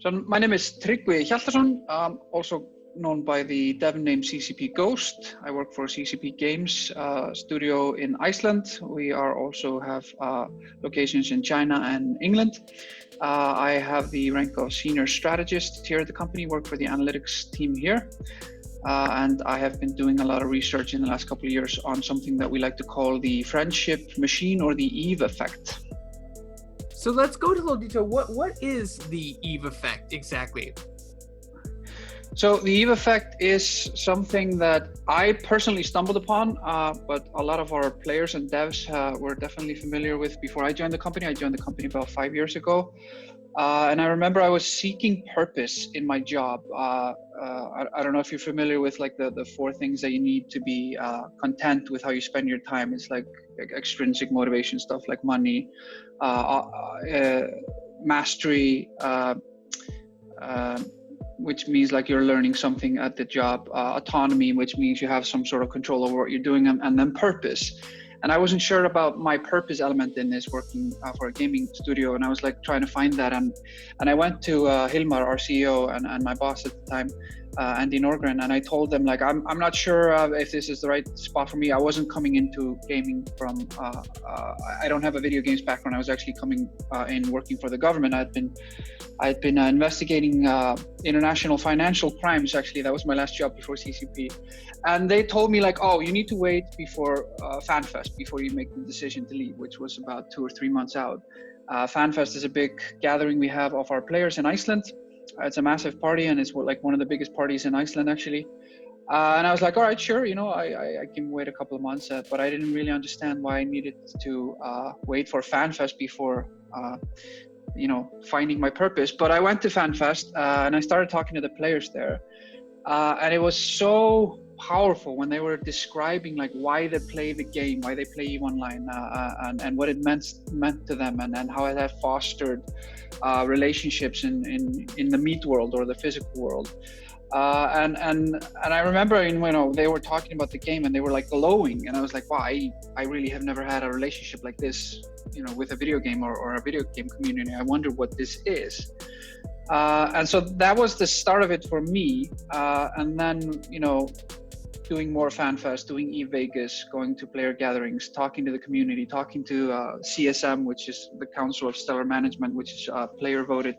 So my name is Tryggvi Hjaltason, also known by the dev name CCP Ghost. I work for CCP Games studio in Iceland. We also have locations in China and England. I have the rank of senior strategist here at the company, work for the analytics team here. And I have been doing a lot of research in the last couple of years on something that we like to call the friendship machine or the Eve effect. So let's go into a little detail. What is the Eve effect exactly? So the Eve effect is something that I personally stumbled upon, but a lot of our players and devs were definitely familiar with before I joined the company. I joined the company about 5 years ago. And I remember I was seeking purpose in my job. I don't know if you're familiar with like the 4 things that you need to be content with how you spend your time. It's like extrinsic motivation stuff like money, mastery, which means like you're learning something at the job, autonomy, which means you have some sort of control over what you're doing, and then purpose. And I wasn't sure about my purpose element in this, working for a gaming studio, and I was like trying to find that. And I went to Hilmar, our CEO, and my boss at the time, Andy Norgren, and I told them like I'm not sure if this is the right spot for me. I wasn't coming into gaming from I don't have a video games background. I was actually coming in working for the government. I'd been investigating international financial crimes. Actually, that was my last job before CCP. And they told me like, oh, you need to wait before FanFest before you make the decision to leave, which was about 2 or 3 months out. FanFest is a big gathering we have of our players in Iceland. It's a massive party, and it's like one of the biggest parties in Iceland, actually. And I was like, all right, sure, you know, I can wait a couple of months, but I didn't really understand why I needed to wait for FanFest before, you know, finding my purpose. But I went to FanFest and I started talking to the players there. And it was so powerful when they were describing like why they play the game, why they play EVE Online, and what it meant to them, and how it had fostered relationships in the meat world or the physical world. And I remember, you know, they were talking about the game and they were like glowing, and I was like, wow, I really have never had a relationship like this, you know, with a video game or a video game community. I wonder what this is. And so that was the start of it for me. And then, you know, doing more FanFest, doing EVE Vegas, going to player gatherings, talking to the community, talking to CSM, which is the Council of Stellar Management, which is a player-voted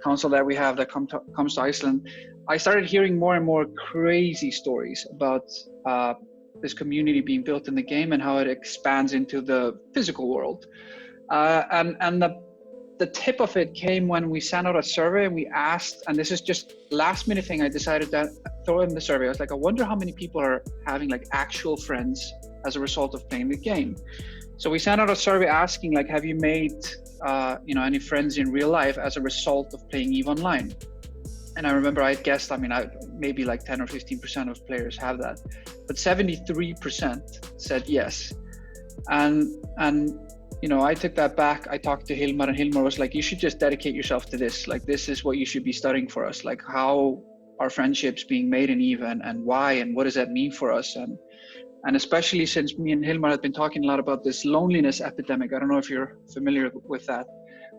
council that we have that comes to Iceland. I started hearing more and more crazy stories about this community being built in the game and how it expands into the physical world. And the tip of it came when we sent out a survey and we asked, and this is just last minute thing, I decided to throw in the survey. I was like, I wonder how many people are having like actual friends as a result of playing the game. So we sent out a survey asking like, have you made you know, any friends in real life as a result of playing EVE Online? And I remember I guessed, I mean, maybe like 10 or 15% of players have that, but 73% said yes. And you know, I took that back. I talked to Hilmar, and Hilmar was like, you should just dedicate yourself to this. Like, this is what you should be studying for us. Like, how are friendships being made in EVE, and why, and what does that mean for us? And especially since me and Hilmar have been talking a lot about this loneliness epidemic. I don't know if you're familiar with that,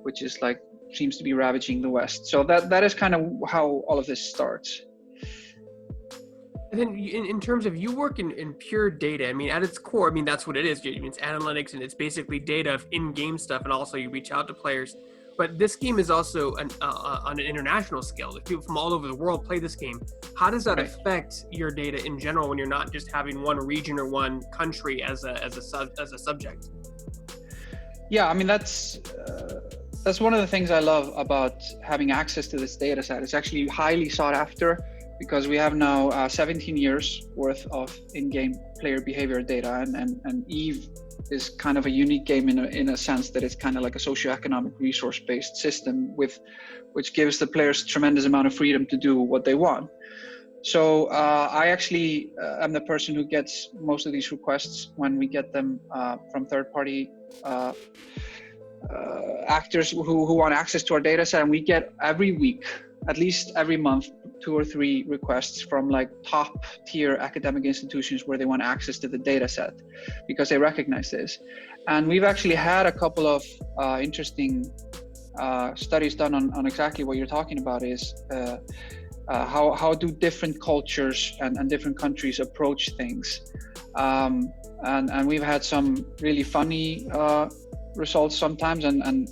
which is like, seems to be ravaging the West. So that is kind of how all of this starts. And then in terms of, you work in pure data. I mean, at its core, I mean, that's what it is. It's analytics, and it's basically data of in-game stuff, and also you reach out to players. But this game is also on an international scale. If people from all over the world play this game, how does that affect your data in general when you're not just having one region or one country as a subject? Yeah, I mean, that's one of the things I love about having access to this data set. It's actually highly sought after, because we have now 17 years worth of in-game player behavior data, and EVE is kind of a unique game in a sense that it's kind of like a socioeconomic resource-based system which gives the players tremendous amount of freedom to do what they want. So I actually am the person who gets most of these requests when we get them from third-party actors who want access to our data set, and we get every week, at least every month, 2 or 3 requests from like top tier academic institutions where they want access to the data set because they recognize this. And we've actually had a couple of interesting studies done on exactly what you're talking about is how do different cultures and different countries approach things. And we've had some really funny results sometimes, and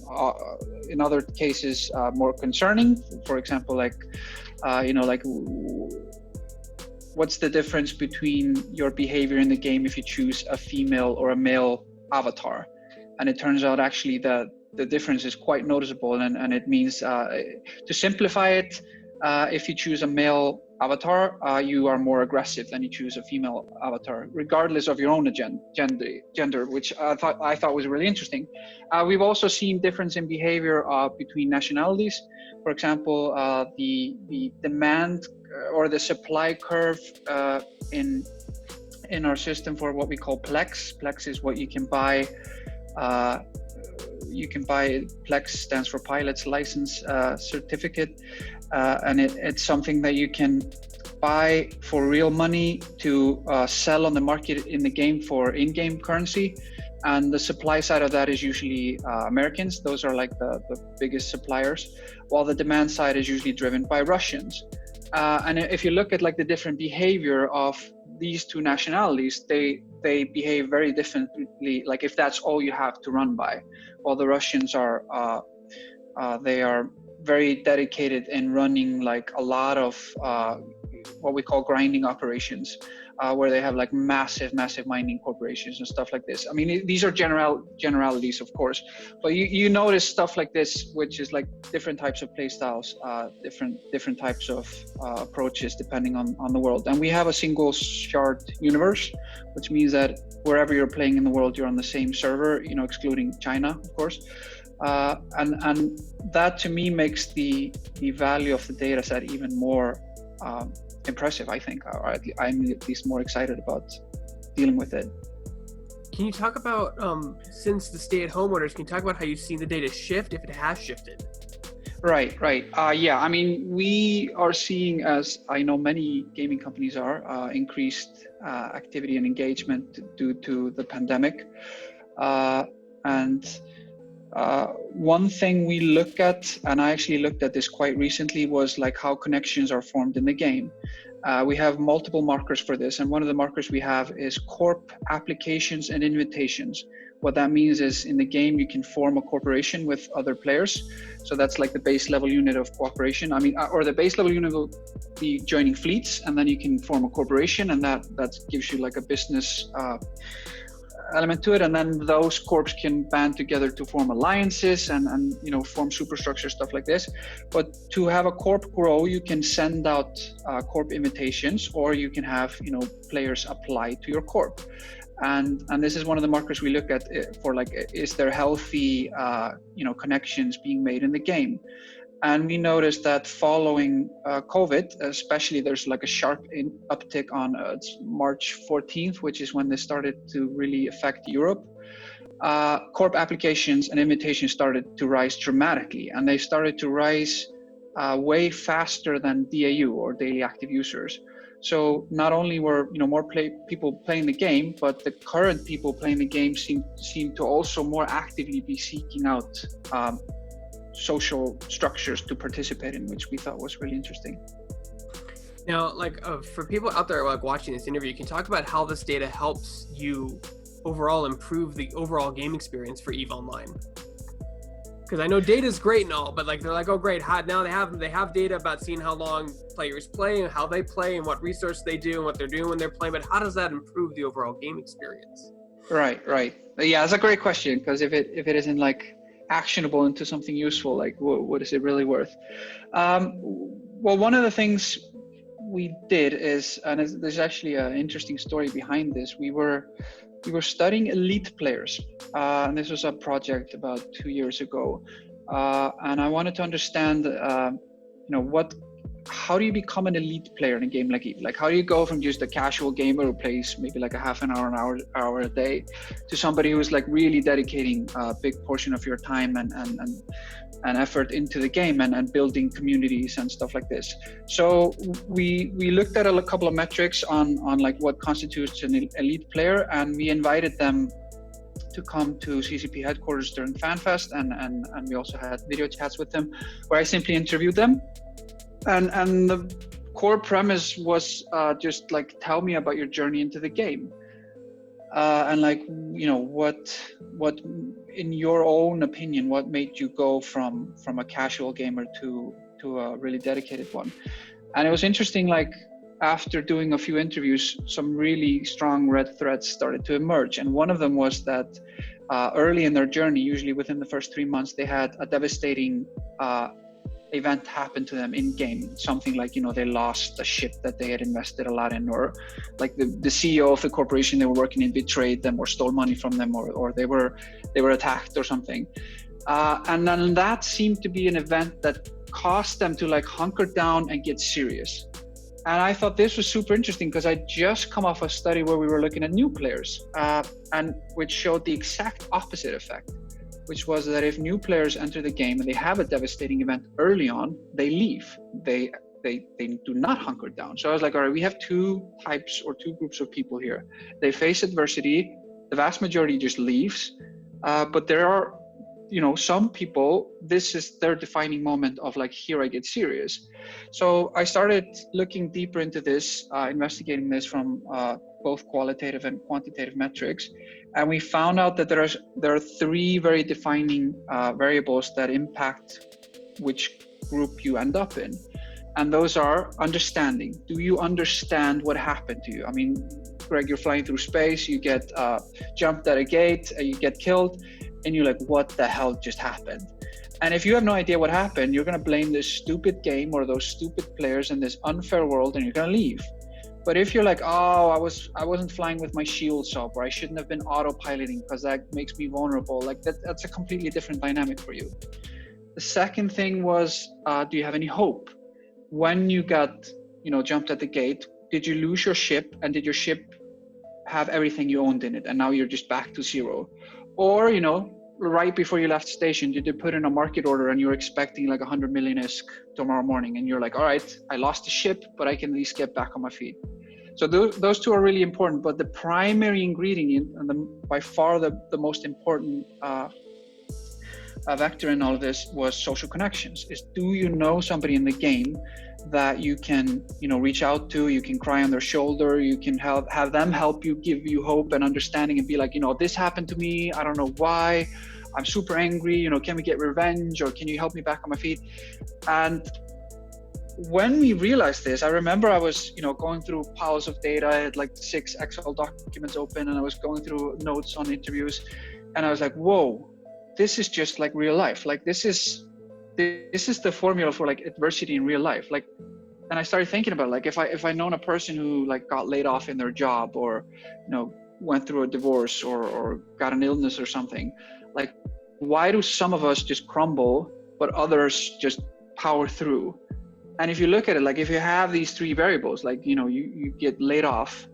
in other cases more concerning. For example, like what's the difference between your behavior in the game if you choose a female or a male avatar? And it turns out actually that the difference is quite noticeable, and it means, to simplify it, if you choose a male avatar, you are more aggressive than you choose a female avatar, regardless of your own gender, which I thought was really interesting. We've also seen difference in behavior between nationalities. For example, the demand or the supply curve in our system for what we call Plex. Plex is what you can buy. Plex stands for Pilot's License Certificate, and it's something that you can buy for real money to sell on the market in the game for in-game currency. And the supply side of that is usually Americans. Those are like the biggest suppliers, while the demand side is usually driven by Russians. And if you look at like the different behavior of these two nationalities, they behave very differently. Like if that's all you have to run by, while the Russians are they are very dedicated in running like a lot of what we call grinding operations, where they have like massive mining corporations and stuff like this. I mean, these are generalities, of course, but you notice stuff like this, which is like different types of play styles, different types of approaches depending on the world. And we have a single shard universe, which means that wherever you're playing in the world, you're on the same server, excluding China, of course. And that to me makes the value of the data set even more impressive, I think, or I'm at least more excited about dealing with it. Can you talk about, since the stay-at-home orders, can you talk about how you've seen the data shift, if it has shifted? Right. Yeah, I mean, we are seeing, as I know many gaming companies are, increased activity and engagement due to the pandemic. One thing we look at, and I actually looked at this quite recently, was like how connections are formed in the game. We have multiple markers for this, and one of the markers we have is corp applications and invitations. What that means is in the game you can form a corporation with other players. So that's like the base level unit of cooperation. I mean, or the base level unit will be joining fleets, and then you can form a corporation, and that gives you like a business element to it. And then those corps can band together to form alliances and form superstructures, stuff like this. But to have a corp grow, you can send out corp invitations, or you can have players apply to your corp. And this is one of the markers we look at for, like, is there healthy connections being made in the game. And we noticed that following COVID, especially, there's like a sharp uptick on March 14th, which is when this started to really affect Europe. Corp applications and invitations started to rise dramatically, and they started to rise way faster than DAU, or daily active users. So not only were more people playing the game, but the current people playing the game seem to also more actively be seeking out social structures to participate in, which we thought was really interesting. Now, for people out there watching this interview, you can talk about how this data helps you overall improve the overall game experience for EVE Online. Because I know data is great and all, but they're like, oh great, now they have data about seeing how long players play and how they play and what resources they do and what they're doing when they're playing. But how does that improve the overall game experience? Right. Yeah, that's a great question, because if it isn't like actionable into something useful, like what is it really worth? Well, one of the things we did is, and there's actually an interesting story behind this. We were studying elite players, and this was a project about 2 years ago. And I wanted to understand, how do you become an elite player in a game like EVE? Like, how do you go from just a casual gamer who plays maybe like a half an hour a day, to somebody who's like really dedicating a big portion of your time and effort into the game and building communities and stuff like this? So we looked at a couple of metrics on like what constitutes an elite player, and we invited them to come to CCP headquarters during FanFest, and we also had video chats with them, where I simply interviewed them, and the core premise was just like, tell me about your journey into the game, and like, you know, what in your own opinion, what made you go from a casual gamer to a really dedicated one. And it was interesting, like after doing a few interviews, some really strong red threads started to emerge. And one of them was that early in their journey, usually within the first 3 months, they had a devastating event happen to them in game. Something like, you know, they lost a ship that they had invested a lot in, or like the CEO of the corporation they were working in betrayed them or stole money from them, or they were attacked or something. And then that seemed to be an event that caused them to like hunker down and get serious. And I thought this was super interesting because I just come off a study where we were looking at new players, and which showed the exact opposite effect, which was that if new players enter the game and they have a devastating event early on, they leave. They do not hunker down. So I was like, all right, we have two types or two groups of people here. They face adversity. The vast majority just leaves, but there are, you know, some people, this is their defining moment of like, here I get serious. So I started looking deeper into this, investigating this from both qualitative and quantitative metrics. And we found out that there are three very defining variables that impact which group you end up in. And those are understanding. Do you understand what happened to you? I mean, Greg, you're flying through space, you get jumped at a gate, you get killed, and you're like, what the hell just happened? And if you have no idea what happened, you're gonna blame this stupid game or those stupid players in this unfair world, and you're gonna leave. But if you're like, oh, I wasn't flying with my shields up, or I shouldn't have been autopiloting because that makes me vulnerable, like that's a completely different dynamic for you. The second thing was, do you have any hope? When you got, you know, jumped at the gate, did you lose your ship, and did your ship have everything you owned in it, and now you're just back to zero? Or, you know, right before you left station, did you put in a market order and you're expecting like 100 million ISK tomorrow morning, and you're like, all right, I lost the ship, but I can at least get back on my feet. So those two are really important, but the primary ingredient, and by far the most important vector in all of this, was social connections. Is, do you know somebody in the game that you can, you know, reach out to, you can cry on their shoulder, you can have them help you, give you hope and understanding, and be like, you know, this happened to me, I don't know why, I'm super angry, you know, can we get revenge, or can you help me back on my feet? And when we realized this, I remember I was, you know, going through piles of data. I had like 6 Excel documents open, and I was going through notes on interviews, and I was like, whoa, this is just like real life. Like this is the formula for like adversity in real life. Like, and I started thinking about, like, if I known a person who like got laid off in their job, or, you know, went through a divorce, or got an illness or something, like, why do some of us just crumble but others just power through? And if you look at it, like, if you have these three variables, like, you know, you get laid off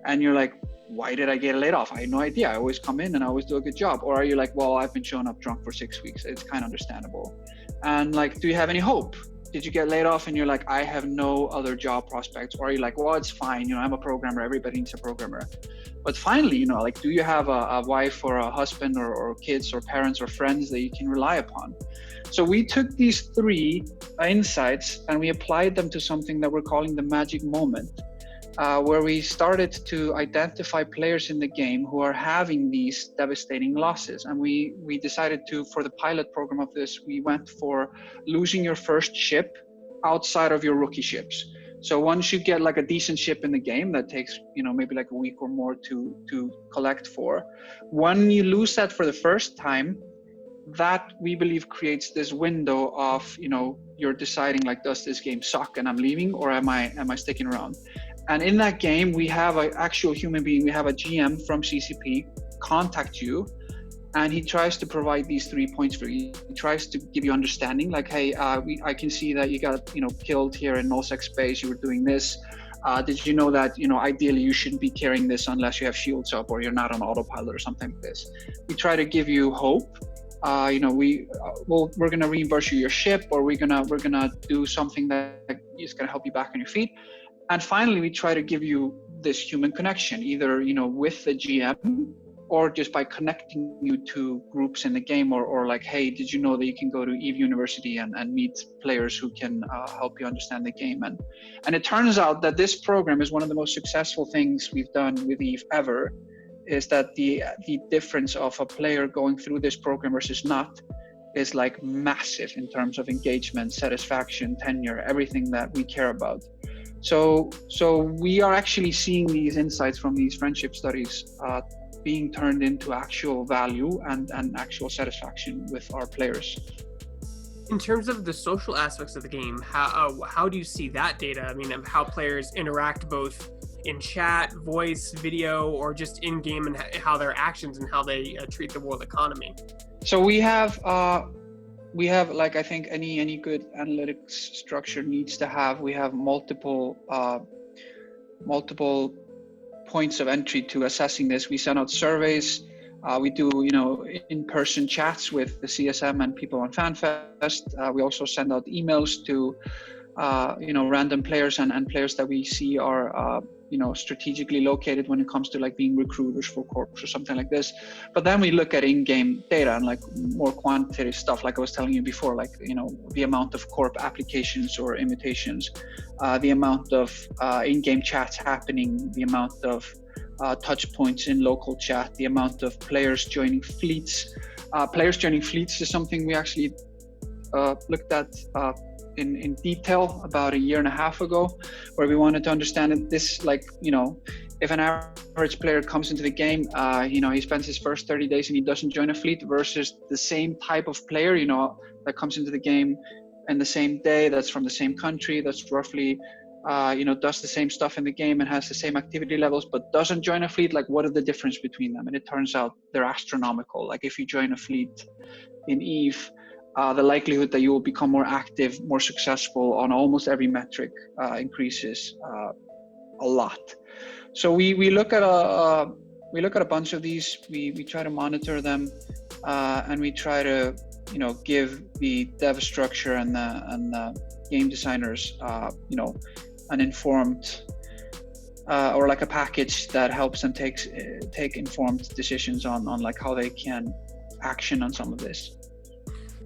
and you're like, why did I get laid off? I had no idea. I always come in and I always do a good job. Or are you like, well, I've been showing up drunk for 6 weeks. It's kind of understandable. And like, do you have any hope? Did you get laid off and you're like, I have no other job prospects? Or are you like, well, it's fine, you know, I'm a programmer, everybody needs a programmer. But finally, you know, like, do you have a wife or a husband, or kids or parents or friends that you can rely upon? So we took these three insights and we applied them to something that we're calling the magic moment, where we started to identify players in the game who are having these devastating losses. And we decided to, for the pilot program of this, we went for losing your first ship outside of your rookie ships. So once you get like a decent ship in the game that takes, you know, maybe like a week or more to collect for, when you lose that for the first time, that we believe creates this window of, you know, you're deciding like, does this game suck and I'm leaving, or am I sticking around? And in that game, we have an actual human being, we have a GM from CCP contact you, and he tries to provide these 3 points for you. He tries to give you understanding, like, hey, I can see that you got, you know, killed here in nullsec space, you were doing this. Did you know that, you know, ideally you shouldn't be carrying this unless you have shields up or you're not on autopilot or something like this. We try to give you hope. You know, we're gonna reimburse you your ship, or we're gonna do something that is gonna help you back on your feet. And finally, we try to give you this human connection, either, you know, with the GM, or just by connecting you to groups in the game, or like, hey, did you know that you can go to Eve University and meet players who can help you understand the game? And it turns out that this program is one of the most successful things we've done with Eve ever, is that the difference of a player going through this program versus not is like massive in terms of engagement, satisfaction, tenure, everything that we care about. So we are actually seeing these insights from these friendship studies being turned into actual value and actual satisfaction with our players. In terms of the social aspects of the game, how do you see that data? I mean, of how players interact both in chat, voice, video, or just in game, and how their actions and how they treat the world economy. So we have like, I think any good analytics structure needs to have. We have multiple points of entry to assessing this. We send out surveys. We do, in-person chats with the CSM and people on FanFest. We also send out emails to, random players and players that we see are, strategically located when it comes to like being recruiters for corps or something like this. But then we look at in-game data and like more quantitative stuff, like I was telling you before, like, the amount of corp applications or invitations, the amount of in-game chats happening, the amount of touch points in local chat, the amount of players joining fleets. Players joining fleets is something we actually looked at in detail about a year and a half ago, where we wanted to understand it. This, like, if an average player comes into the game, he spends his first 30 days and he doesn't join a fleet, versus the same type of player, that comes into the game in the same day, that's from the same country, that's roughly does the same stuff in the game and has the same activity levels, but doesn't join a fleet. Like, what are the difference between them? And it turns out they're astronomical. Like, if you join a fleet in Eve, the likelihood that you will become more active, more successful on almost every metric increases a lot. So we look at a bunch of these. We try to monitor them, and we try to give the dev structure and the game designers an informed or like a package that helps them take informed decisions on like how they can action on some of this.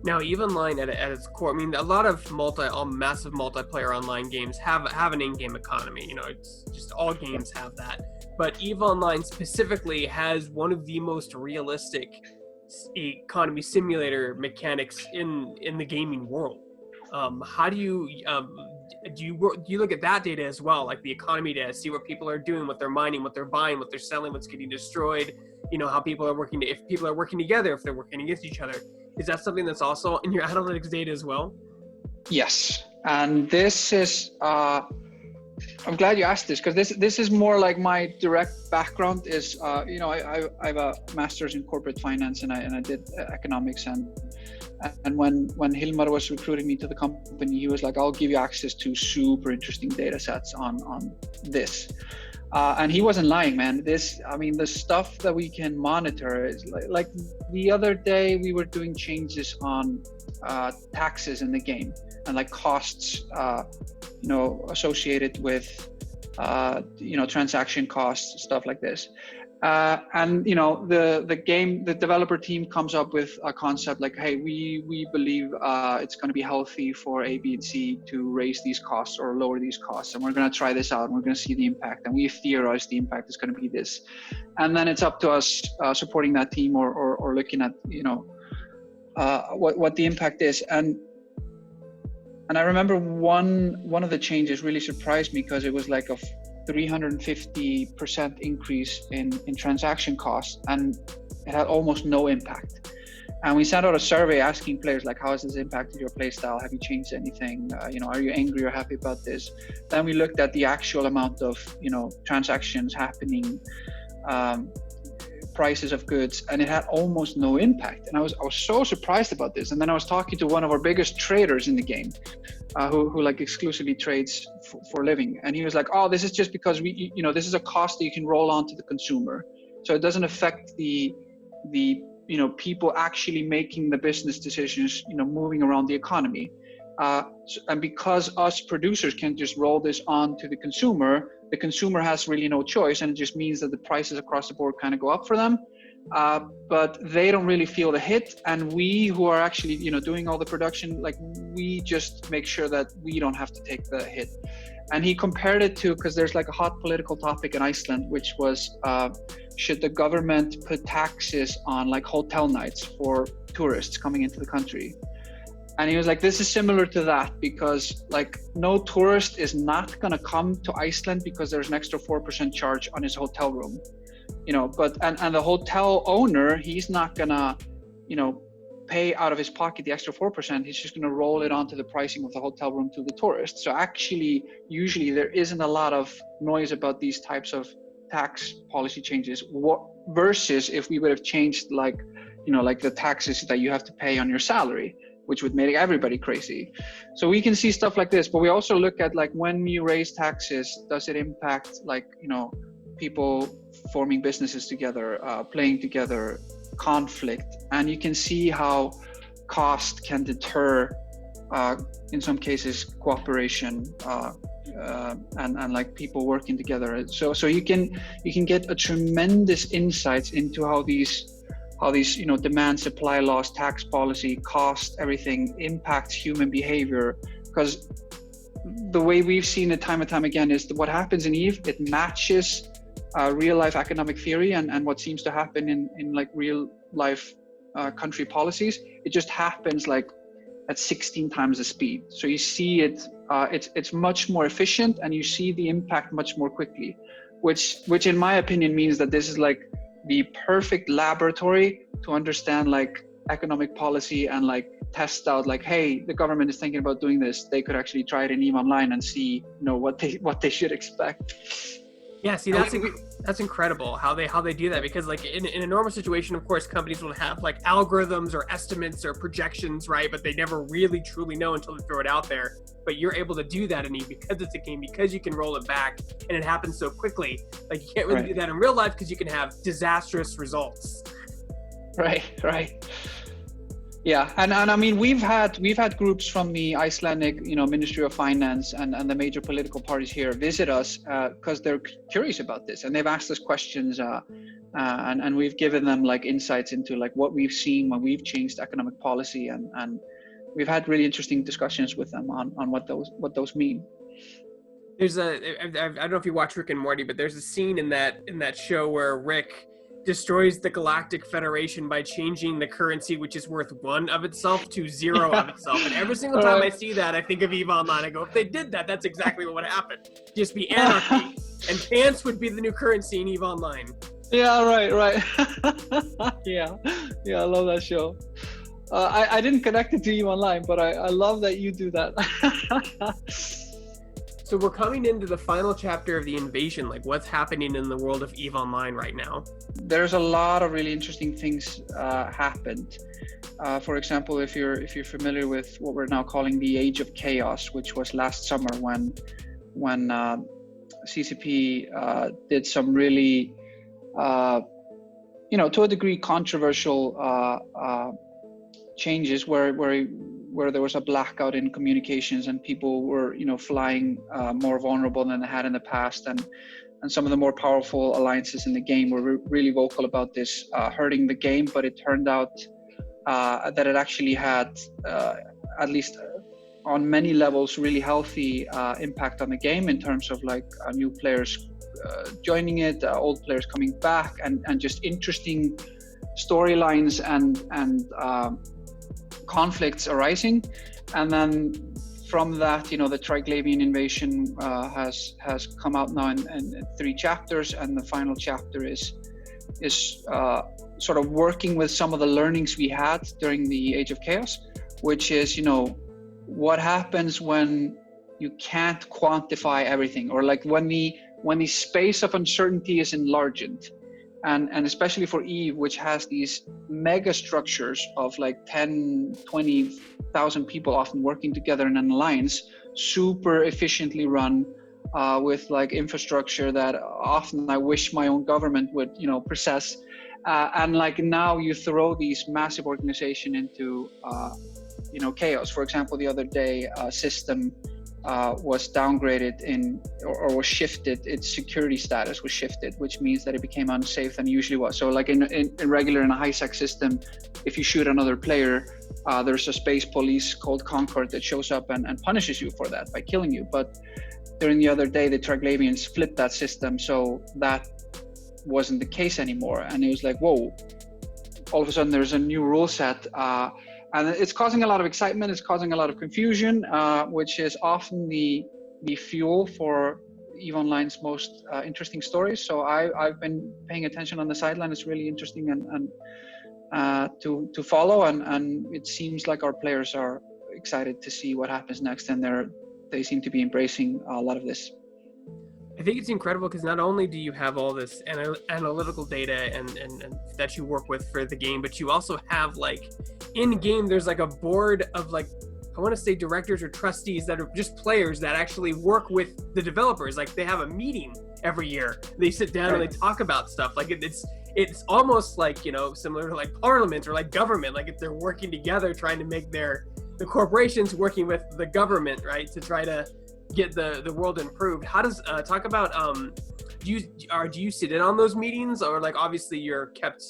Now, EVE Online at its core, I mean, a lot of massive multiplayer online games have an in-game economy. It's just all games have that. But EVE Online specifically has one of the most realistic economy simulator mechanics in the gaming world. How do you look at that data as well, like the economy data, see what people are doing, what they're mining, what they're buying, what they're selling, what's getting destroyed, how people are working, if people are working together, if they're working against each other? Is that something that's also in your analytics data as well? Yes, and this is I'm glad you asked this, because this is more like my direct background is I have a master's in corporate finance, and I did economics, and when Hilmar was recruiting me to the company, he was like, I'll give you access to super interesting data sets on this. And he wasn't lying, man. The stuff that we can monitor is like the other day we were doing changes on taxes in the game, and like costs, associated with, transaction costs, stuff like this. And the developer team comes up with a concept like, hey, we believe it's going to be healthy for A, B, and C to raise these costs or lower these costs, and we're going to try this out, and we're going to see the impact, and we theorize the impact is going to be this. And then it's up to us supporting that team or looking at what the impact is. And I remember one of the changes really surprised me, because it was like a 350% increase in transaction costs, and it had almost no impact. And we sent out a survey asking players, like, how has this impacted your play style? Have you changed anything? Are you angry or happy about this? Then we looked at the actual amount of transactions happening, prices of goods, and it had almost no impact. And I was so surprised about this. And then I was talking to one of our biggest traders in the game, who like exclusively trades for a living, and he was like, oh, this is just because this is a cost that you can roll on to the consumer, so it doesn't affect the people actually making the business decisions, moving around the economy. And because us producers can just roll this on to the consumer has really no choice, and it just means that the prices across the board kind of go up for them. but they don't really feel the hit. And we who are actually, doing all the production, like we just make sure that we don't have to take the hit. And he compared it to, because there's like a hot political topic in Iceland, which was, should the government put taxes on like hotel nights for tourists coming into the country? And he was like, this is similar to that, because like no tourist is not going to come to Iceland because there's an extra 4% charge on his hotel room, but and the hotel owner, he's not going to, pay out of his pocket the extra 4%. He's just going to roll it onto the pricing of the hotel room to the tourist. So actually, usually there isn't a lot of noise about these types of tax policy changes, versus if we would have changed like the taxes that you have to pay on your salary, which would make everybody crazy. So we can see stuff like this, but we also look at like when you raise taxes, does it impact like, people forming businesses together, playing together, conflict? And you can see how cost can deter, in some cases, cooperation, and like people working together. So you can get a tremendous insights into how these demand supply laws, tax policy, cost, everything impacts human behavior. Because the way we've seen it time and time again is that what happens in EVE, it matches real life economic theory and what seems to happen in like real life country policies. It just happens like at 16 times the speed. So you see it's much more efficient, and you see the impact much more quickly, which in my opinion means that this is like the perfect laboratory to understand like economic policy and like test out like, hey, the government is thinking about doing this. They could actually try it in EVE Online and see, what they should expect. Yeah, see, that's incredible how they do that, because like in a normal situation, of course, companies will have like algorithms or estimates or projections, right? But they never really truly know until they throw it out there. But you're able to do that in EVE because it's a game, because you can roll it back and it happens so quickly. Like you can't really do that in real life because you can have disastrous results. Right. Yeah, and I mean we've had groups from the Icelandic Ministry of Finance and the major political parties here visit us because they're curious about this, and they've asked us questions, and we've given them like insights into like what we've seen when we've changed economic policy, and we've had really interesting discussions with them on what those mean. There's I don't know if you watch Rick and Morty, but there's a scene in that show where Rick destroys the Galactic Federation by changing the currency, which is worth 1 of itself, to 0 of itself. And every single time I see that, I think of EVE Online. I go, if they did that, that's exactly what would happen. Just be anarchy, and pants would be the new currency in EVE Online. Yeah, right. yeah, I love that show. I didn't connect it to EVE Online, but I love that you do that. So we're coming into the final chapter of the invasion. Like, what's happening in the world of EVE Online right now? There's a lot of really interesting things happened. For example, if you're familiar with what we're now calling the Age of Chaos, which was last summer when CCP did some really, to a degree, controversial changes where there was a blackout in communications and people were flying more vulnerable than they had in the past, and some of the more powerful alliances in the game were really vocal about this hurting the game. But it turned out that it actually had at least on many levels really healthy impact on the game in terms of like new players joining it, old players coming back, and just interesting storylines and conflicts arising. And then from that, the Triglavian invasion has come out now in 3 chapters, and the final chapter is sort of working with some of the learnings we had during the Age of Chaos, which is what happens when you can't quantify everything, or like when the space of uncertainty is enlarged. And especially for EVE, which has these mega structures of like 10, 20,000 people often working together in an alliance, super efficiently run, with like infrastructure that often I wish my own government would, possess. And like now you throw these massive organization into, chaos. For example, the other day, System was downgraded or was shifted. Its security status was shifted, which means that it became unsafe than it usually was. So like in a high sec system, if you shoot another player, there's a space police called Concord that shows up and punishes you for that by killing you. But during the other day, the Triglavians flipped that system, so that wasn't the case anymore. And it was like, whoa, all of a sudden there's a new rule set. And it's causing a lot of excitement, it's causing a lot of confusion, which is often the fuel for EVE Online's most interesting stories. So I've been paying attention on the sideline. It's really interesting and to follow, and it seems like our players are excited to see what happens next, and they seem to be embracing a lot of this. I think it's incredible because not only do you have all this analytical data and that you work with for the game, but you also have like in game, there's like a board of like, I want to say directors or trustees that are just players that actually work with the developers. Like they have a meeting every year. They sit down and they talk about stuff. Like it's almost like, you know, similar to like parliament or like government. Like if they're working together, trying to make the corporations working with the government, right, to try to get the world improved. How does talk about do you sit in on those meetings, or like obviously you're kept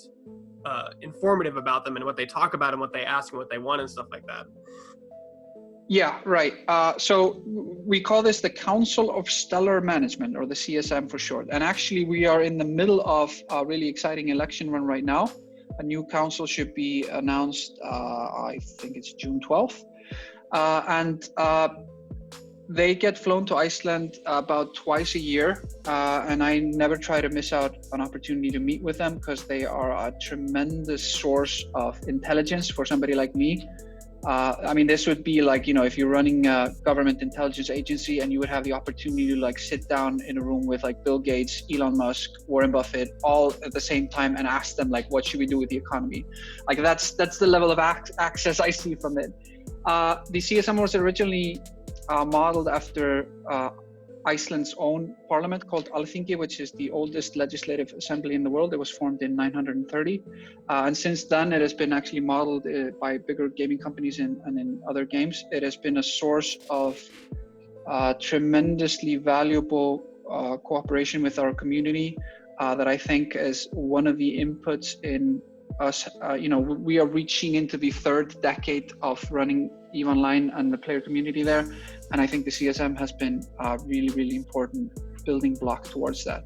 informative about them and what they talk about and what they ask and what they want and stuff like that? Yeah, right. So we call this the Council of Stellar Management, or the CSM for short. And actually we are in the middle of a really exciting election run right now. A new council should be announced, I think it's June 12th. They get flown to Iceland about twice a year, and I never try to miss out an opportunity to meet with them because they are a tremendous source of intelligence for somebody like me. I mean, this would be like, you know, if you're running a government intelligence agency and you would have the opportunity to like sit down in a room with like Bill Gates, Elon Musk, Warren Buffett, all at the same time and ask them like, what should we do with the economy? Like that's the level of access I see from it. The CSM was originally modeled after Iceland's own parliament called Alþingi, which is the oldest legislative assembly in the world. It was formed in 930. And since then, it has been actually modeled by bigger gaming companies and in other games. It has been a source of tremendously valuable cooperation with our community that I think is one of the inputs in us. You know, we are reaching into the third decade of running EVE Online and the player community there. And I think the CSM has been a really, really important building block towards that.